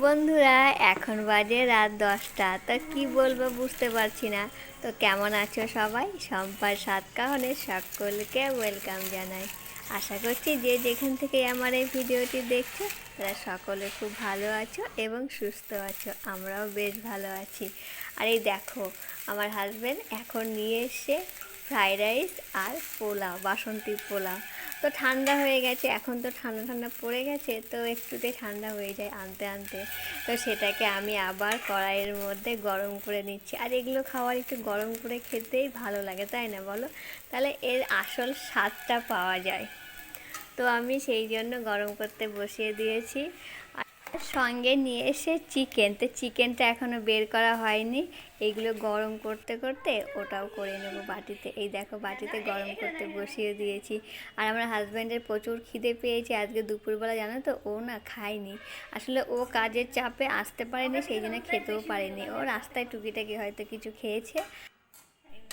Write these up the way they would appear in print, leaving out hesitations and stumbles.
বন্ধুরা, এখন বাজে রাত 10টা। তো কি বলবো বুঝতে পারছি না। তো কেমন আছো সবাই? সম্পার সাত কাহনে সকলকে ওয়েলকাম জানাই। আশা করছি যে যেখান থেকে আমার এই ভিডিওটি দেখছো তারা সকলে খুব ভালো আছো এবং সুস্থ আছো। আমরাও বেশ ভালো আছি। আর এই দেখো, আমার হাজব্যান্ড এখন নিয়ে এসে ফ্রাইড রাইস আর পোলাও, বাসন্তী পোলাও। তো ঠান্ডা হয়ে গেছে, এখন তো ঠান্ডা ঠান্ডা পড়ে গেছে, তো একটুতে ঠান্ডা হয়ে যায় আনতে আনতে। তো সেটাকে আমি আবার কড়াইয়ের মধ্যে গরম করে নিচ্ছি। আর এগুলো খাওয়ার একটু গরম করে খেতেই ভালো লাগে, তাই না বলো? তাহলে এর আসল স্বাদটা পাওয়া যায়। তো আমি সেই জন্য গরম করতে বসিয়ে দিয়েছি। আর সঙ্গে নিয়ে এসে চিকেন, তো চিকেনটা এখনও বের করা হয়নি। এইগুলো গরম করতে করতে ওটাও করে নেব বাটিতে। এই দেখো, বাটিতে গরম করতে বসিয়ে দিয়েছি। আর আমার হাজব্যান্ডের প্রচুর খিদে পেয়েছে আজকে দুপুরবেলা, জানো তো, ও না খায়নি। আসলে ও কাজের চাপে আসতে পারেনি, সেই জন্য খেতেও পারেনি। ও রাস্তায় টুকিটাকি হয়তো কিছু খেয়েছে।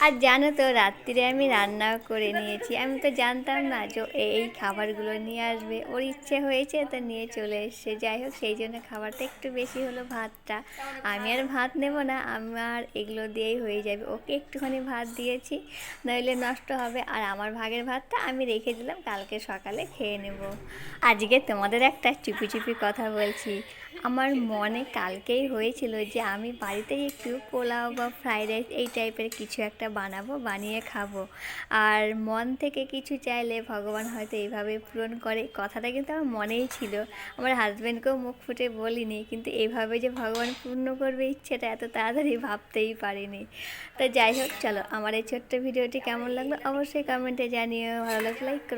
আর জানো তো, রাত্রিরে আমি রান্নাও করে নিয়েছি। আমি তো জানতাম না যে এই খাবারগুলো নিয়ে আসবে। ওর ইচ্ছে হয়েছে তো নিয়ে চলে এসছে। যাই হোক, সেই জন্য খাবারটা একটু বেশি হলো, ভাতটা। আমি আর ভাত নেব না, আমার এগুলো দিয়েই হয়ে যাবে। ওকে একটুখানি ভাত দিয়েছি, নইলে নষ্ট হবে। আর আমার ভাগের ভাতটা আমি রেখে দিলাম, কালকে সকালে খেয়ে নেব। আজকে তোমাদের একটা চুপি চুপি কথা বলছি। আমার মনে কালকেই হয়েছিল যে আমি বাড়িতেই একটু পোলাও বা ফ্রাইড রাইস এই টাইপের কিছু একটা বানাবো, বানিয়ে খাবো। আর মন থেকে কিছু চাইলে ভগবান হয়তো এইভাবে পূরণ করে, কথাটা কিন্তু আমার মনেই ছিল। আমার হাজব্যান্ডকেও মুখ ফুটে বলিনি, কিন্তু এইভাবে যে ভগবান পূর্ণ করবে ইচ্ছেটা এত তাড়াতাড়ি ভাবতেই পারিনি। তো যাই হোক, চলো, আমার এই ছোট্ট ভিডিওটি কেমন লাগলো অবশ্যই কমেন্টে জানিও। ভালো লাগলে লাইক করো।